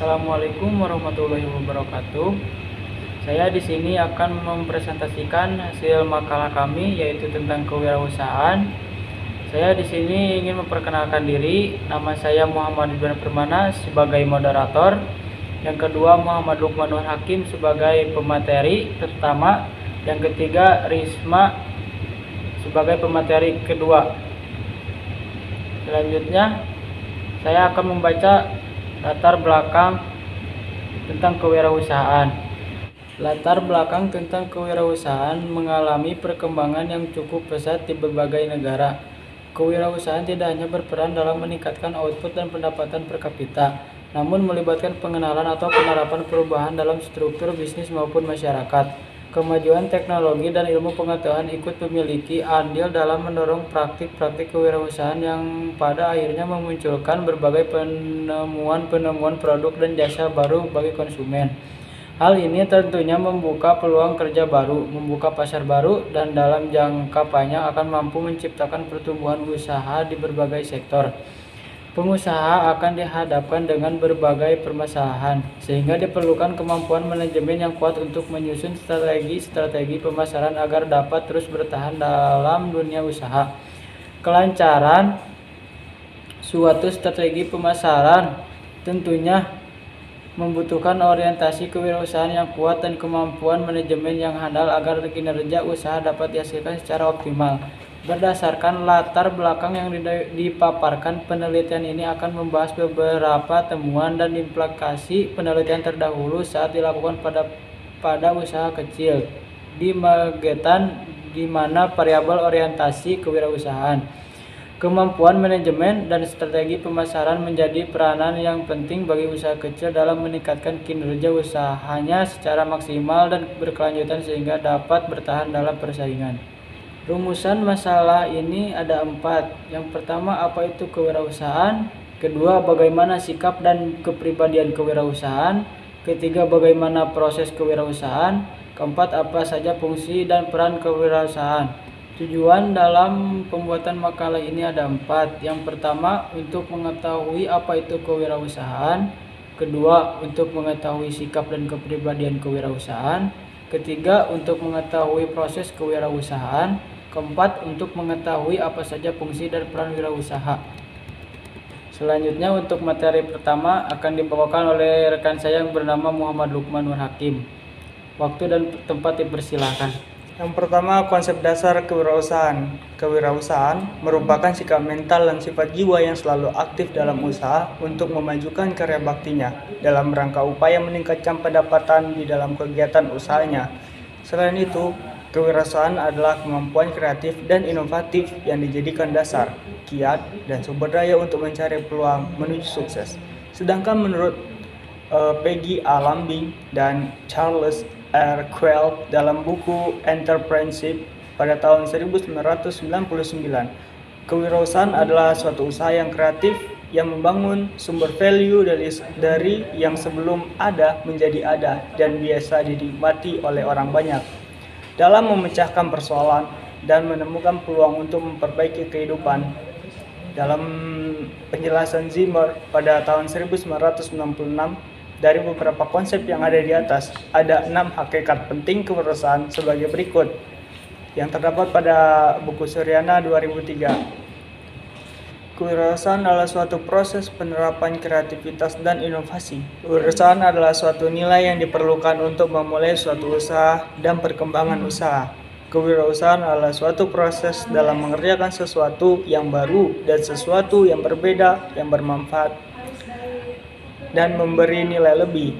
Assalamualaikum warahmatullahi wabarakatuh. Saya di sini akan mempresentasikan hasil makalah kami, yaitu tentang kewirausahaan. Saya di sini ingin memperkenalkan diri. Nama saya Muhammad Ibn Permana sebagai moderator. Yang kedua, Muhammad Lukman Nur Hakim sebagai pemateri pertama. Yang ketiga, Risma sebagai pemateri kedua. Selanjutnya, saya akan membaca latar belakang tentang kewirausahaan. Latar belakang tentang kewirausahaan mengalami perkembangan yang cukup pesat di berbagai negara. Kewirausahaan tidak hanya berperan dalam meningkatkan output dan pendapatan per kapita, namun melibatkan pengenalan atau penerapan perubahan dalam struktur bisnis maupun masyarakat. Kemajuan teknologi dan ilmu pengetahuan ikut memiliki andil dalam mendorong praktik-praktik kewirausahaan yang pada akhirnya memunculkan berbagai penemuan produk dan jasa baru bagi konsumen. Hal ini tentunya membuka peluang kerja baru, membuka pasar baru, dan dalam jangka panjang akan mampu menciptakan pertumbuhan usaha di berbagai sektor. Pengusaha akan dihadapkan dengan berbagai permasalahan, sehingga diperlukan kemampuan manajemen yang kuat untuk menyusun strategi pemasaran agar dapat terus bertahan dalam dunia usaha. Kelancaran suatu strategi pemasaran tentunya membutuhkan orientasi kewirausahaan yang kuat dan kemampuan manajemen yang handal agar kinerja usaha dapat dihasilkan secara optimal. Berdasarkan latar belakang yang dipaparkan, penelitian ini akan membahas beberapa temuan dan implikasi penelitian terdahulu saat dilakukan pada usaha kecil di Magetan, di mana variabel orientasi kewirausahaan, kemampuan manajemen, dan strategi pemasaran menjadi peranan yang penting bagi usaha kecil dalam meningkatkan kinerja usahanya secara maksimal dan berkelanjutan sehingga dapat bertahan dalam persaingan. Rumusan masalah ini ada 4. Yang pertama, apa itu kewirausahaan? Kedua, bagaimana sikap dan kepribadian kewirausahaan? Ketiga, bagaimana proses kewirausahaan? Keempat, apa saja fungsi dan peran kewirausahaan? Tujuan dalam pembuatan makalah ini ada 4. Yang pertama, untuk mengetahui apa itu kewirausahaan. Kedua, untuk mengetahui sikap dan kepribadian kewirausahaan. Ketiga, untuk mengetahui proses kewirausahaan. Keempat, untuk mengetahui apa saja fungsi dan peran wirausaha. Selanjutnya, untuk materi pertama akan dibawakan oleh rekan saya yang bernama Muhammad Lukman Nur Hakim. Waktu dan tempat dipersilakan. Yang pertama, konsep dasar kewirausahaan. Kewirausahaan merupakan sikap mental dan sifat jiwa yang selalu aktif dalam usaha untuk memajukan karya baktinya dalam rangka upaya meningkatkan pendapatan di dalam kegiatan usahanya. Selain itu, kewirausahaan adalah kemampuan kreatif dan inovatif yang dijadikan dasar, kiat, dan sumber daya untuk mencari peluang menuju sukses. Sedangkan menurut Peggy A. Lambing dan Charles R. Quayle dalam buku Entrepreneurship pada tahun 1999, kewirausahaan adalah suatu usaha yang kreatif yang membangun sumber value dari yang sebelum ada menjadi ada dan biasa dinikmati oleh orang banyak, dalam memecahkan persoalan dan menemukan peluang untuk memperbaiki kehidupan. Dalam penjelasan Zimmer pada tahun 1996, dari beberapa konsep yang ada di atas, ada 6 hakikat penting kewirausahaan sebagai berikut, yang terdapat pada buku Suryana 2003. Kewirausahaan adalah suatu proses penerapan kreativitas dan inovasi. Kewirausahaan adalah suatu nilai yang diperlukan untuk memulai suatu usaha dan perkembangan usaha. Kewirausahaan adalah suatu proses dalam mengerjakan sesuatu yang baru dan sesuatu yang berbeda, yang bermanfaat dan memberi nilai lebih.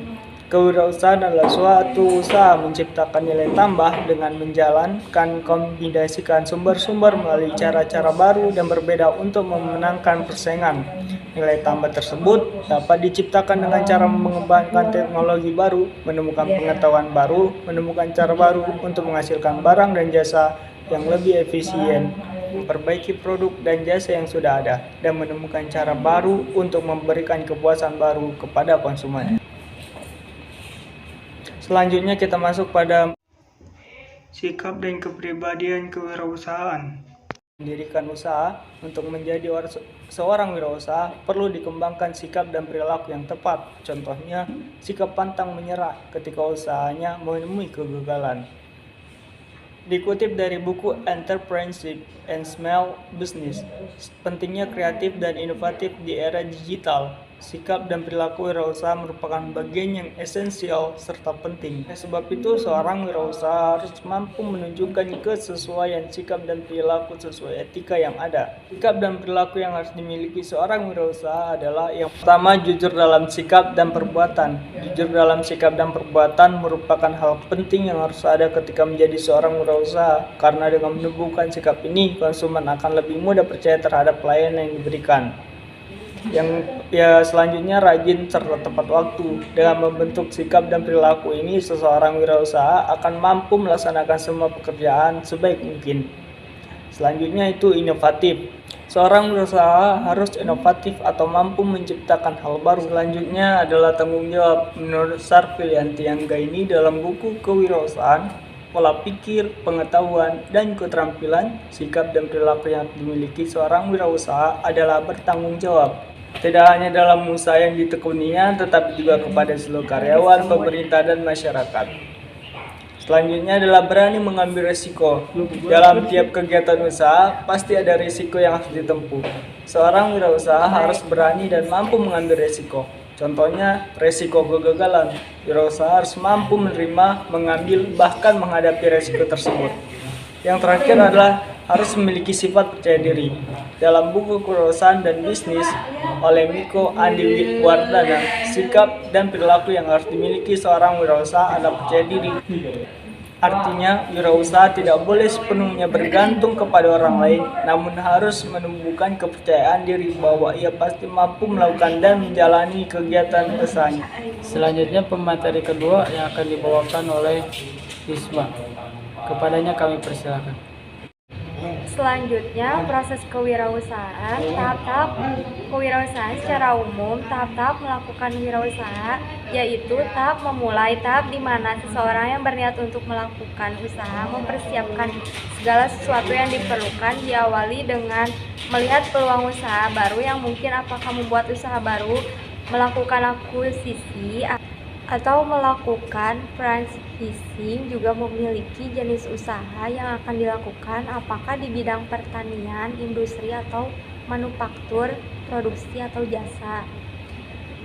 Kewirausahaan adalah suatu usaha menciptakan nilai tambah dengan menjalankan kombinasikan sumber-sumber melalui cara-cara baru dan berbeda untuk memenangkan persaingan. Nilai tambah tersebut dapat diciptakan dengan cara mengembangkan teknologi baru, menemukan pengetahuan baru, menemukan cara baru untuk menghasilkan barang dan jasa yang lebih efisien, memperbaiki produk dan jasa yang sudah ada, dan menemukan cara baru untuk memberikan kepuasan baru kepada konsumen. Selanjutnya kita masuk pada sikap dan kepribadian kewirausahaan. mendirikan usaha. Untuk menjadi seorang wirausaha perlu dikembangkan sikap dan perilaku yang tepat. Contohnya, sikap pantang menyerah ketika usahanya menemui kegagalan. Dikutip dari buku Entrepreneurship and Small Business, pentingnya kreatif dan inovatif di era digital. Sikap dan perilaku wirausaha merupakan bagian yang esensial serta penting. Oleh sebab itu, seorang wirausaha harus mampu menunjukkan kesesuaian sikap dan perilaku sesuai etika yang ada. Sikap dan perilaku yang harus dimiliki seorang wirausaha adalah yang pertama, jujur dalam sikap dan perbuatan. Jujur dalam sikap dan perbuatan merupakan hal penting yang harus ada ketika menjadi seorang wirausaha, karena dengan menumbuhkan sikap ini, konsumen akan lebih mudah percaya terhadap pelayanan yang diberikan. Selanjutnya, rajin serta tepat waktu. Dengan membentuk sikap dan perilaku ini, seseorang wirausaha akan mampu melaksanakan semua pekerjaan sebaik mungkin. Selanjutnya itu inovatif. Seorang wirausaha harus inovatif atau mampu menciptakan hal baru. Selanjutnya adalah tanggung jawab. Menurut Sarfilianti Anggaini dalam buku Kewirausahaan, pola pikir, pengetahuan, dan keterampilan, sikap dan perilaku yang dimiliki seorang wirausaha adalah bertanggung jawab. Tidak hanya dalam usaha yang ditekuninya, tetapi juga kepada seluruh karyawan, pemerintah, dan masyarakat. Selanjutnya adalah berani mengambil risiko. Dalam tiap kegiatan usaha, pasti ada risiko yang harus ditempuh. Seorang wirausaha harus berani dan mampu mengambil risiko. Contohnya, risiko kegagalan. Wirausaha harus mampu menerima, mengambil, bahkan menghadapi risiko tersebut. Yang terakhir adalah harus memiliki sifat percaya diri. Dalam buku Kewirausahaan dan Bisnis oleh Miko Andi Wardana, sikap dan perilaku yang harus dimiliki seorang wirausaha adalah percaya diri. Artinya, wirausaha tidak boleh sepenuhnya bergantung kepada orang lain, namun harus menumbuhkan kepercayaan diri bahwa ia pasti mampu melakukan dan menjalani kegiatan usahanya. Selanjutnya pemateri kedua yang akan dibawakan oleh Risma. Kepadanya kami persilakan. Selanjutnya, proses kewirausahaan, tahap-tahap kewirausahaan secara umum, tahap-tahap melakukan wirausaha, yaitu tahap memulai, tahap di mana seseorang yang berniat untuk melakukan usaha mempersiapkan segala sesuatu yang diperlukan, diawali dengan melihat peluang usaha baru yang mungkin, apakah membuat usaha baru, melakukan akuisisi, atau melakukan franchising, juga memiliki jenis usaha yang akan dilakukan, apakah di bidang pertanian, industri, atau manufaktur, produksi, atau jasa.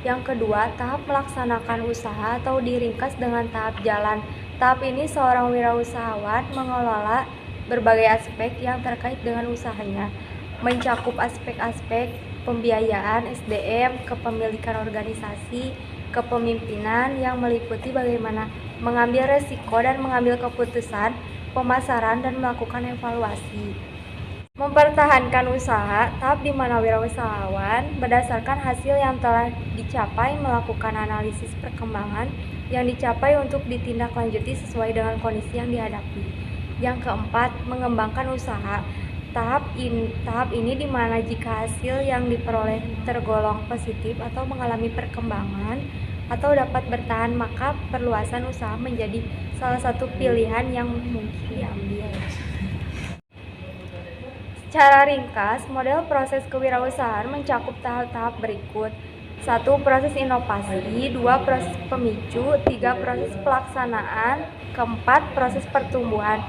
Yang kedua, tahap melaksanakan usaha atau diringkas dengan tahap jalan. Tahap ini seorang wirausahawan mengelola berbagai aspek yang terkait dengan usahanya, mencakup aspek-aspek pembiayaan, SDM, kepemilikan organisasi, kepemimpinan yang meliputi bagaimana mengambil resiko dan mengambil keputusan, pemasaran, dan melakukan evaluasi. Mempertahankan usaha, tahap di mana wirausahawan berdasarkan hasil yang telah dicapai melakukan analisis perkembangan yang dicapai untuk ditindaklanjuti sesuai dengan kondisi yang dihadapi. Yang keempat, mengembangkan usaha. Tahap ini di mana jika hasil yang diperoleh tergolong positif atau mengalami perkembangan atau dapat bertahan, maka perluasan usaha menjadi salah satu pilihan yang mungkin diambil. Secara ringkas, model proses kewirausahaan mencakup tahap-tahap berikut. 1. Proses inovasi. 2. Proses pemicu. 3. Proses pelaksanaan. 4. Proses pertumbuhan.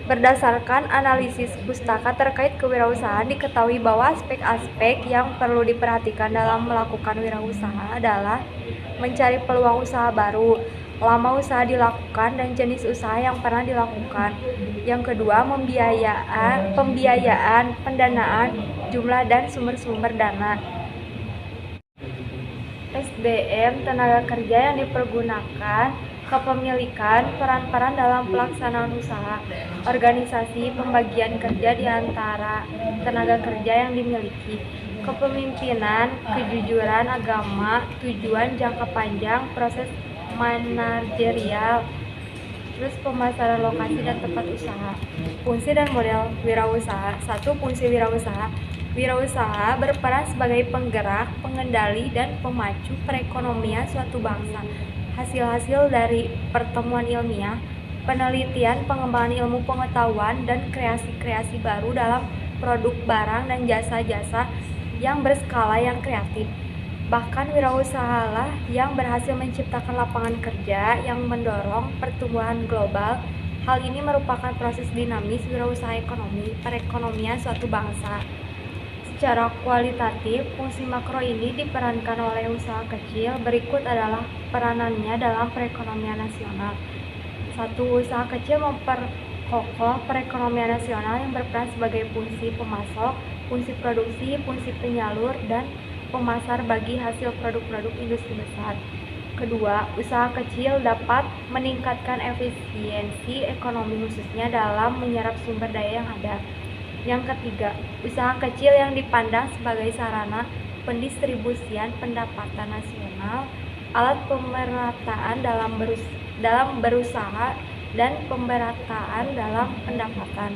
Berdasarkan analisis pustaka terkait kewirausahaan, diketahui bahwa aspek-aspek yang perlu diperhatikan dalam melakukan wirausaha adalah mencari peluang usaha baru, lama usaha dilakukan, dan jenis usaha yang pernah dilakukan. Yang kedua, pembiayaan, pendanaan, jumlah dan sumber-sumber dana. SDM, tenaga kerja yang dipergunakan, kepemilikan, peran-peran dalam pelaksanaan usaha, organisasi, pembagian kerja di antara tenaga kerja yang dimiliki, kepemimpinan, kejujuran, agama, tujuan jangka panjang, proses manajerial, terus pemasaran lokasi dan tempat usaha. Fungsi dan model wirausaha. 1. Fungsi wirausaha. Wirausaha berperan sebagai penggerak, pengendali, dan pemacu perekonomian suatu bangsa. Hasil-hasil dari pertemuan ilmiah, penelitian, pengembangan ilmu pengetahuan, dan kreasi-kreasi baru dalam produk barang dan jasa-jasa yang berskala yang kreatif. Bahkan wirausahalah yang berhasil menciptakan lapangan kerja yang mendorong pertumbuhan global. Hal ini merupakan proses dinamis wirausaha ekonomi perekonomian suatu bangsa. Secara kualitatif, fungsi makro ini diperankan oleh usaha kecil. Berikut adalah peranannya dalam perekonomian nasional. 1. Usaha kecil memperkokoh perekonomian nasional yang berperan sebagai fungsi pemasok, fungsi produksi, fungsi penyalur, dan pemasar bagi hasil produk-produk industri besar. Kedua, usaha kecil dapat meningkatkan efisiensi ekonomi khususnya dalam menyerap sumber daya yang ada. Yang ketiga, usaha kecil yang dipandang sebagai sarana pendistribusian pendapatan nasional, alat pemerataan dalam berusaha, dan pemerataan dalam pendapatan.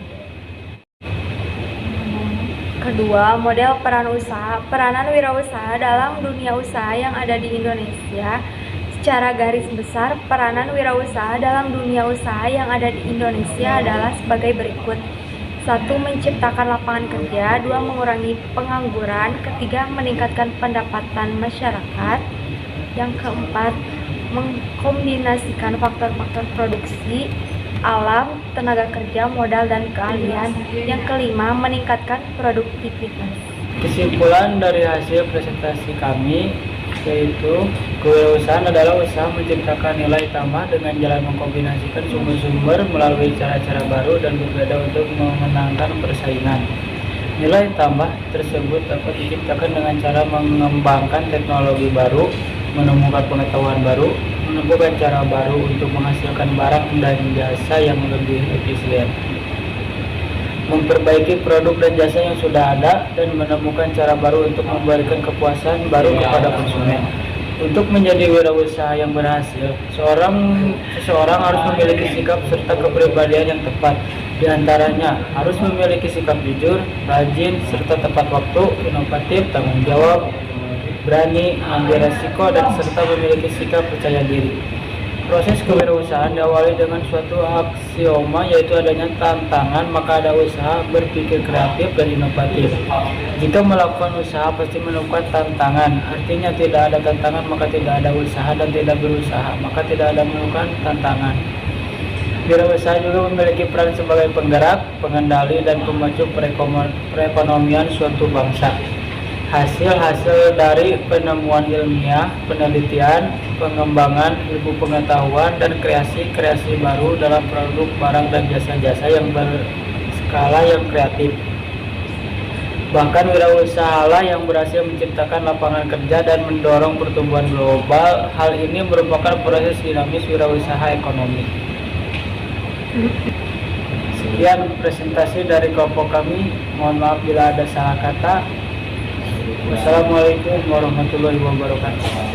Kedua, model peran usaha. Peranan wirausaha dalam dunia usaha yang ada di Indonesia. Secara garis besar, peranan wirausaha dalam dunia usaha yang ada di Indonesia adalah sebagai berikut. 1. Menciptakan lapangan kerja. 2. Mengurangi pengangguran. Ketiga, meningkatkan pendapatan masyarakat. Yang keempat, mengkombinasikan faktor-faktor produksi, alam, tenaga kerja, modal, dan keahlian. Yang kelima, meningkatkan produktivitas. Kesimpulan dari hasil presentasi kami yaitu kewirausahaan adalah usaha menciptakan nilai tambah dengan jalan mengkombinasikan sumber-sumber melalui cara-cara baru dan berbeda untuk memenangkan persaingan. Nilai tambah tersebut dapat diciptakan dengan cara mengembangkan teknologi baru, menemukan pengetahuan baru, menemukan cara baru untuk menghasilkan barang dan jasa yang lebih efisien, memperbaiki produk dan jasa yang sudah ada, dan menemukan cara baru untuk memberikan kepuasan baru kepada konsumen. Untuk menjadi wirausaha yang berhasil, seseorang harus memiliki sikap serta kepribadian yang tepat. Di antaranya, harus memiliki sikap jujur, rajin, serta tepat waktu, inovatif, tanggung jawab, berani, ambil resiko, dan serta memiliki sikap percaya diri. Proses kewirausahaan diawali dengan suatu aksioma, yaitu adanya tantangan, maka ada usaha, berpikir kreatif dan inovatif. Jika melakukan usaha pasti menemukan tantangan, artinya tidak ada tantangan maka tidak ada usaha, dan tidak berusaha maka tidak ada menemukan tantangan. Wirausaha juga memiliki peran sebagai penggerak, pengendali, dan pemacu perekonomian suatu bangsa. Hasil-hasil dari penemuan ilmiah, penelitian, pengembangan ilmu pengetahuan, dan kreasi-kreasi baru dalam produk, barang, dan jasa-jasa yang berskala yang kreatif. Bahkan wirausahalah yang berhasil menciptakan lapangan kerja dan mendorong pertumbuhan global. Hal ini merupakan proses dinamis wirausaha ekonomi. Sekian presentasi dari kelompok kami. Mohon maaf bila ada salah kata. Wassalamualaikum warahmatullahi wabarakatuh.